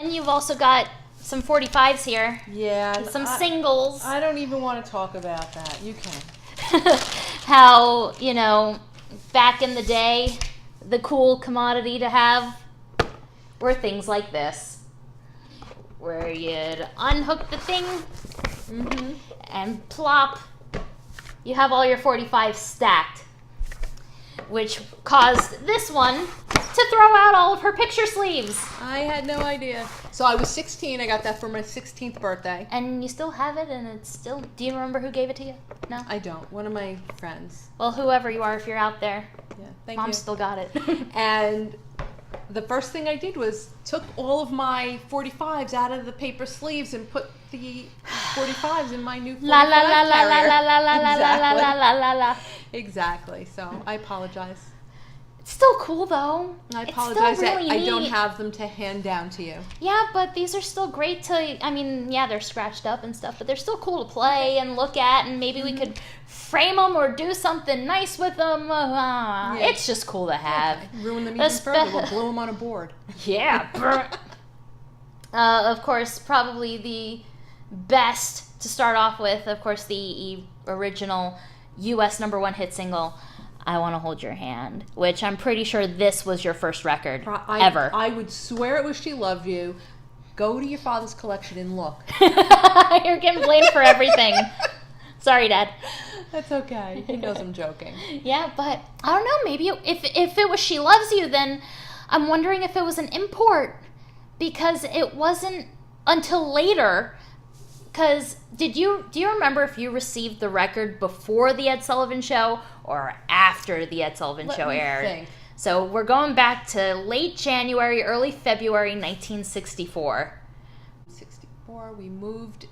And you've also got some 45s here. Yeah. And some singles. I don't even want to talk about that. You can. How, you know, back in the day, the cool commodity to have were things like this, where you'd unhook the thing and plop, you have all your 45s stacked, which caused this one to throw out all of her picture sleeves. I had no idea. So I was 16. I got that for my 16th birthday. And you still have it, and it's still... Do you remember who gave it to you? No? I don't. One of my friends. Well, whoever you are, if you're out there, yeah, thank you. Mom still got it. And the first thing I did was took all of my 45s out of the paper sleeves and put the 45s in my new 45 La la la la la carrier. la la la la la la la la la. Exactly. So I apologize. It's still cool though. I It's apologize still really that I don't neat. have them to hand down to you. Yeah, but these are still great to, I mean, yeah, they're scratched up and stuff, but they're still cool to play and look at, and maybe we could frame them or do something nice with them. It's just cool to have. Okay. Ruin them even further. We'll glue them on a board. Yeah. Of course, probably the best to start off with, of course, the original U.S. #1 hit single, I Want to Hold Your Hand, which I'm pretty sure this was your first record ever. I would swear it was She Loved You. Go to your father's collection and look. You're getting blamed for everything. Sorry, Dad. That's okay. He knows I'm joking. Yeah, but I don't know. Maybe if it was She Loves You, then I'm wondering if it was an import, because it wasn't until later. Because do you remember if you received the record before the Ed Sullivan Show or after the Ed Sullivan Show aired? Think. So we're going back to late January, early February 1964. 64. We moved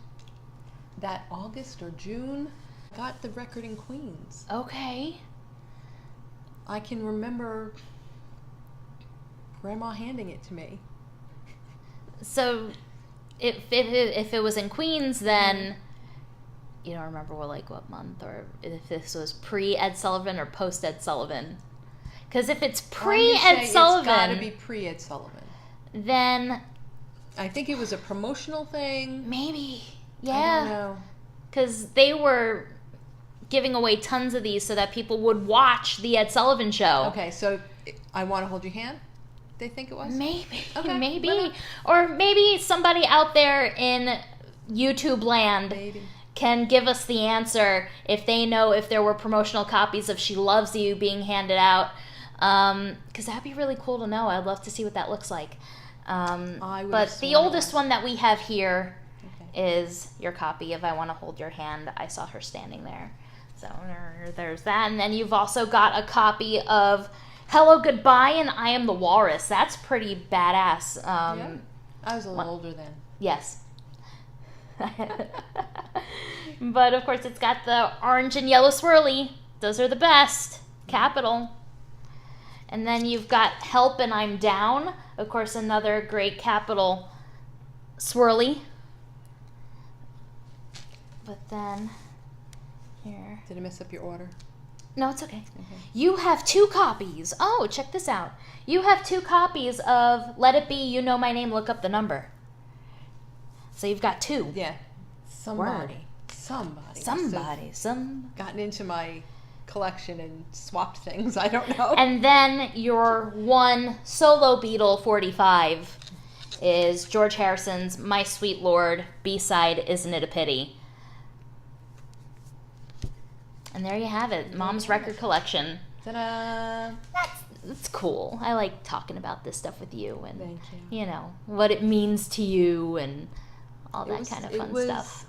that August or June. Got the record in Queens. Okay. I can remember Grandma handing it to me. So if it was in Queens, then you don't remember what month, or if this was pre-Ed Sullivan or post-Ed Sullivan. Because if it's pre-Ed Sullivan... It's got to be pre-Ed Sullivan. Then... I think it was a promotional thing. Maybe. Yeah. I don't know. Because they were giving away tons of these so that people would watch the Ed Sullivan Show. Okay, so I Want to Hold Your Hand? They think it was? Maybe. Okay. Maybe. Or maybe somebody out there in YouTube land can give us the answer if they know if there were promotional copies of She Loves You being handed out. Because that'd be really cool to know. I'd love to see what that looks like. But the oldest one that we have here is your copy of I Want to Hold Your Hand. I saw her standing there. So there's that. And then you've also got a copy of Hello, Goodbye, and I Am the Walrus. That's pretty badass. Yeah. I was a little older then. Yes. But, of course, it's got the orange and yellow swirly. Those are the best. Capital. And then you've got Help and I'm Down. Of course, another great Capital swirly. But then, here. Did I mess up your order? No, it's okay. You have 2 copies. Oh, check this out. You have 2 copies of Let It Be, You Know My Name, Look Up the Number. So you've got 2. Yeah. Somebody. Gotten into my collection and swapped things. I don't know. And then your one solo Beatle 45 is George Harrison's My Sweet Lord, B-side, Isn't It a Pity? And there you have it, Mom's record collection. Ta-da! That's cool. I like talking about this stuff with you, and Thank you. You know what it means to you and all that kind of fun stuff.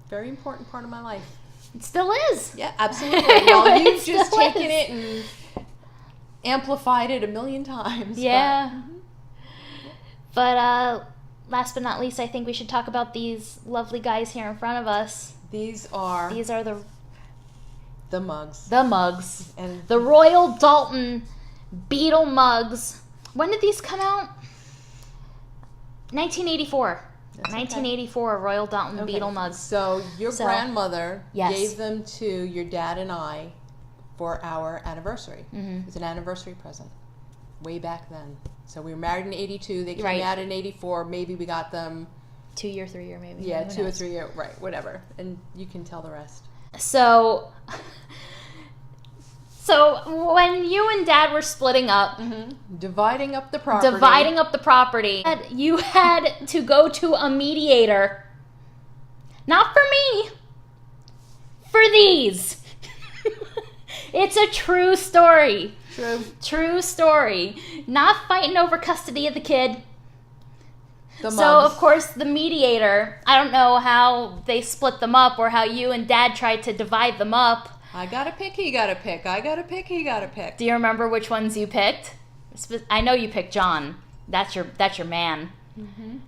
Very important part of my life. It still is. Yeah, absolutely. Well, you've just still taken is. it and amplified it a million times. Yeah. But last but not least, I think we should talk about these lovely guys here in front of us. These are the mugs. The mugs. And the Royal Dalton Beatle mugs. When did these come out? 1984. That's 1984, okay. Royal Dalton Beatle mugs. So your grandmother yes. gave them to your dad and I for our anniversary. Mm-hmm. It was an anniversary present way back then. So we were married in 82. They came Right. out in 84. Maybe we got them. 2 year, 3 year, maybe. Yeah, Who 2 or knows? 3 year. Right, whatever. And you can tell the rest. So when you and Dad were splitting up, Dividing up the property. You had to go to a mediator. Not for me. For these. It's a true story. True story. Not fighting over custody of the kid. So, of course, the mediator, I don't know how they split them up or how you and Dad tried to divide them up. I gotta pick, he gotta pick. I gotta pick, he gotta pick. Do you remember which ones you picked? I know you picked John. That's your man. And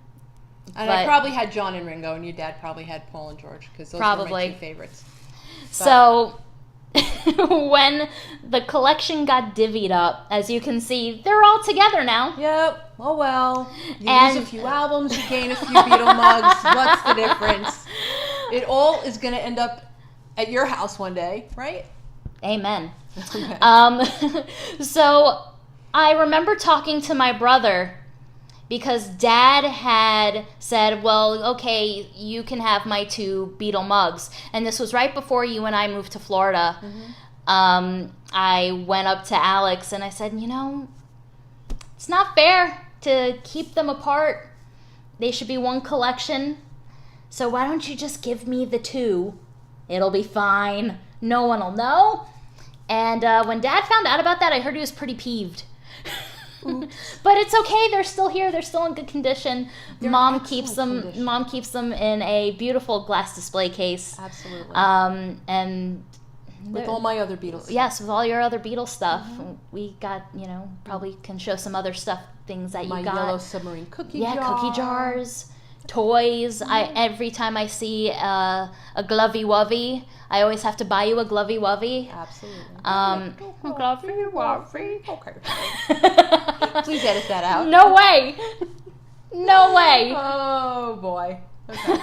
I probably had John and Ringo, and your dad probably had Paul and George, because those were my 2 favorites. So, when the collection got divvied up, as you can see, they're all together now. Yep. Oh well. You lose a few albums, you gain a few Beatle mugs. What's the difference? It all is going to end up at your house one day, right? Amen. Okay. So I remember talking to my brother because Dad had said, well, okay, you can have my 2 Beatle mugs. And this was right before you and I moved to Florida. I went up to Alex and I said, it's not fair to keep them apart. They should be one collection. So why don't you just give me the 2? It'll be fine. No one will know. And when Dad found out about that, I heard he was pretty peeved. But it's okay. They're still here. They're still in good condition. Mom keeps them in a beautiful glass display case. Absolutely. And with all my other Beatles. Yes, with all your other Beatles stuff. We got, probably can show some other things that you got. My yellow submarine cookie jar. Yeah, cookie jars. Toys. Every time I see a Glovey Wovey, I always have to buy you a Glovey Wovey. Absolutely. Glovey Wovey. Okay. Please edit that out. No way. No way. Oh boy. Okay.